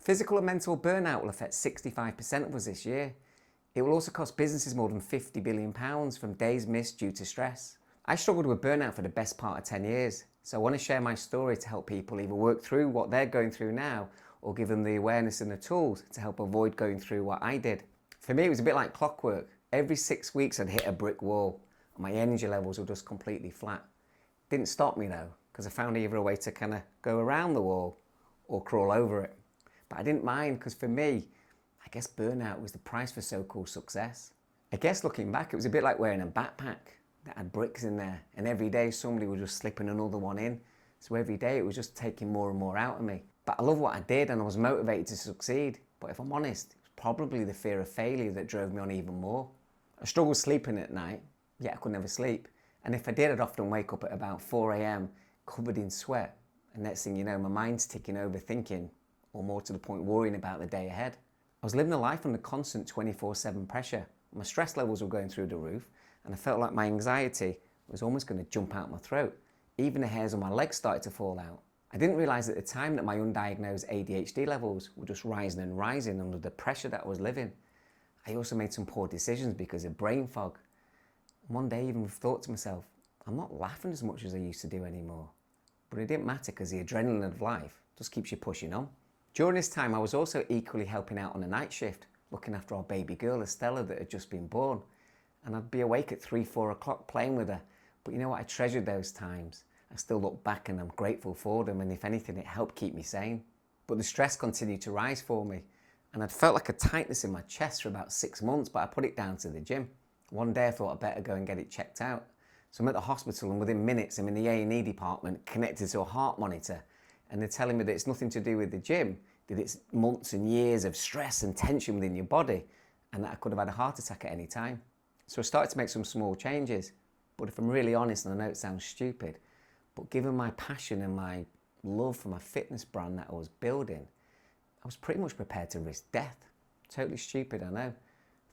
Physical and mental burnout will affect 65% of us this year. It will also cost businesses more than £50 billion from days missed due to stress. I struggled with burnout for the best part of 10 years, so I want to share my story to help people either work through what they're going through now or give them the awareness and the tools to help avoid going through what I did. For me, it was a bit like clockwork. Every 6 weeks I'd hit a brick wall and my energy levels were just completely flat. Didn't stop me though, because I found either a way to kind of go around the wall or crawl over it. But I didn't mind, because for me, I guess burnout was the price for so-called success. I guess looking back, it was a bit like wearing a backpack that had bricks in there, and every day somebody was just slipping another one in. So every day it was just taking more and more out of me. But I love what I did and I was motivated to succeed. But if I'm honest, it was probably the fear of failure that drove me on even more. I struggled sleeping at night, yet I could never sleep. And if I did, I'd often wake up at about 4 a.m. covered in sweat. And next thing you know, my mind's ticking over thinking, or more to the point, worrying about the day ahead. I was living a life under constant 24/7 pressure. My stress levels were going through the roof, and I felt like my anxiety was almost going to jump out my throat. Even the hairs on my legs started to fall out. I didn't realise at the time that my undiagnosed ADHD levels were just rising and rising under the pressure that I was living. I also made some poor decisions because of brain fog. One day I even thought to myself, I'm not laughing as much as I used to do anymore. But it didn't matter, because the adrenaline of life just keeps you pushing on. During this time, I was also equally helping out on a night shift, looking after our baby girl, Estella, that had just been born. And I'd be awake at 3-4 o'clock playing with her. But you know what? I treasured those times. I still look back and I'm grateful for them, and if anything, it helped keep me sane. But the stress continued to rise for me, and I'd felt like a tightness in my chest for about 6 months, but I put it down to the gym. One day I thought I'd better go and get it checked out. So I'm at the hospital, and within minutes I'm in the A&E department connected to a heart monitor, and they're telling me that it's nothing to do with the gym, that it's months and years of stress and tension within your body, and that I could have had a heart attack at any time. So I started to make some small changes, but if I'm really honest, and I know it sounds stupid, but given my passion and my love for my fitness brand that I was building, I was pretty much prepared to risk death. Totally stupid, I know.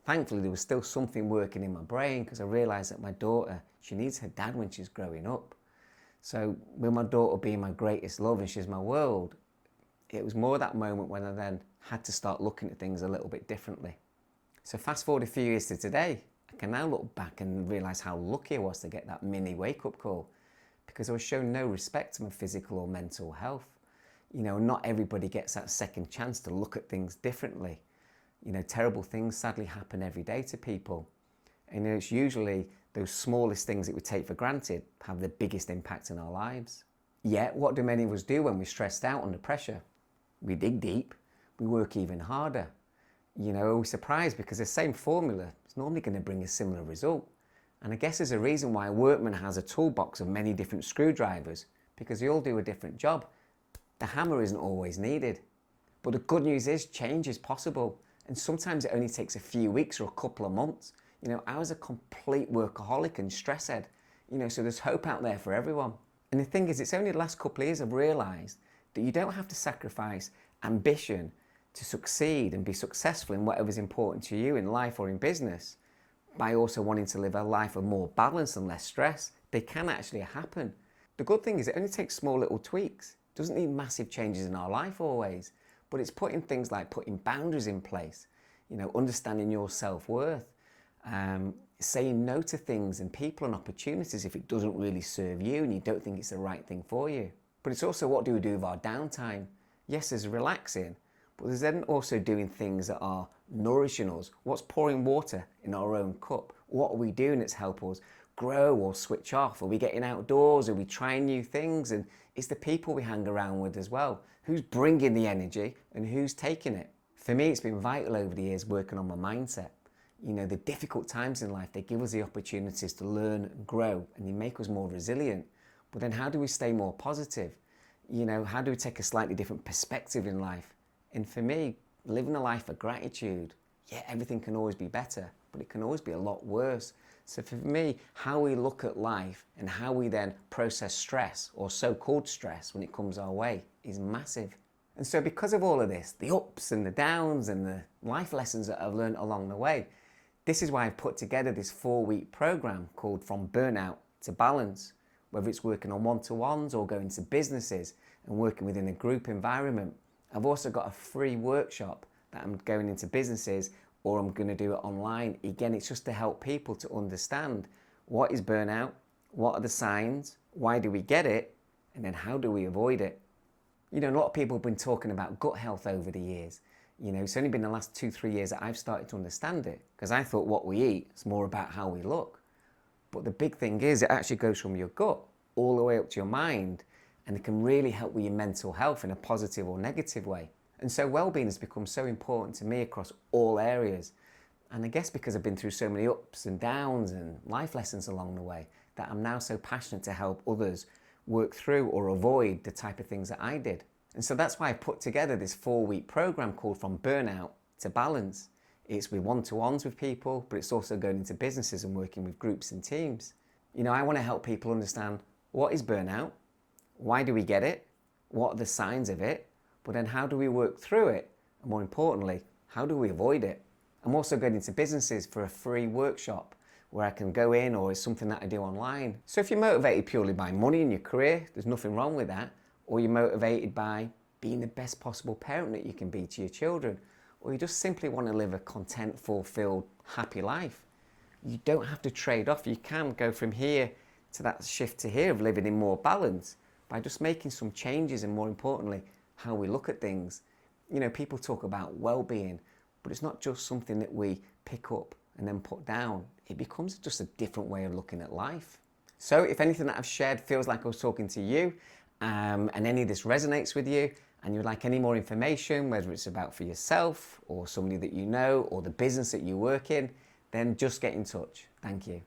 Thankfully, there was still something working in my brain, because I realised that my daughter, she needs her dad when she's growing up. So with my daughter being my greatest love and she's my world, it was more that moment when I then had to start looking at things a little bit differently. So fast forward a few years to today, I can now look back and realise how lucky I was to get that mini wake-up call, because I was shown no respect to my physical or mental health. You know, not everybody gets that second chance to look at things differently. You know, terrible things sadly happen every day to people. And you know, it's usually those smallest things that we take for granted have the biggest impact in our lives. Yet, what do many of us do when we're stressed out under pressure? We dig deep, we work even harder. You know, we're surprised because the same formula is normally going to bring a similar result. And I guess there's a reason why a workman has a toolbox of many different screwdrivers, because they all do a different job. The hammer isn't always needed. But the good news is change is possible. And sometimes it only takes a few weeks or a couple of months. You know, I was a complete workaholic and stress head. You know, so there's hope out there for everyone. And the thing is, it's only the last couple of years I've realised that you don't have to sacrifice ambition to succeed and be successful in whatever's important to you in life or in business by also wanting to live a life of more balance and less stress. They can actually happen. The good thing is it only takes small little tweaks. It doesn't need massive changes in our life always, but it's putting things like putting boundaries in place, you know, understanding your self-worth, saying no to things and people and opportunities if it doesn't really serve you and you don't think it's the right thing for you. But it's also, what do we do with our downtime? Yes, there's relaxing, but there's then also doing things that are nourishing us. What's pouring water in our own cup? What are we doing that's helping us grow or switch off? Are we getting outdoors? Are we trying new things? And it's the people we hang around with as well. Who's bringing the energy and who's taking it? For me, it's been vital over the years working on my mindset. You know, the difficult times in life, they give us the opportunities to learn and grow, and they make us more resilient. But then how do we stay more positive? You know, how do we take a slightly different perspective in life? And for me, living a life of gratitude, yeah, everything can always be better, but it can always be a lot worse. So for me, how we look at life and how we then process stress, or so-called stress, when it comes our way is massive. And so because of all of this, the ups and the downs and the life lessons that I've learned along the way, this is why I've put together this 4-week program called From Burnout to Balance. Whether it's working on one-to-ones or going to businesses and working within a group environment, I've also got a free workshop that I'm going into businesses, or I'm going to do it online. Again, it's just to help people to understand what is burnout, what are the signs, why do we get it, and then how do we avoid it. You know, a lot of people have been talking about gut health over the years. You know, it's only been the last 2-3 years that I've started to understand it, because I thought what we eat is more about how we look. But the big thing is it actually goes from your gut all the way up to your mind, and it can really help with your mental health in a positive or negative way. And so well-being has become so important to me across all areas. And I guess because I've been through so many ups and downs and life lessons along the way, that I'm now so passionate to help others work through or avoid the type of things that I did. And so that's why I put together this 4-week program called From Burnout to Balance. It's with one-to-ones with people, but it's also going into businesses and working with groups and teams. You know, I want to help people understand what is burnout, why do we get it, what are the signs of it, but then how do we work through it? And more importantly, how do we avoid it? I'm also going into businesses for a free workshop where I can go in, or it's something that I do online. So if you're motivated purely by money in your career, there's nothing wrong with that. Or you're motivated by being the best possible parent that you can be to your children, or you just simply want to live a content, fulfilled, happy life. You don't have to trade off. You can go from here to that shift to here of living in more balance by just making some changes, and more importantly, how we look at things. You know, people talk about well-being, but it's not just something that we pick up and then put down. It becomes just a different way of looking at life. So if anything that I've shared feels like I was talking to you, and any of this resonates with you, and you'd like any more information, whether it's about for yourself or somebody that you know or the business that you work in, then just get in touch. Thank you.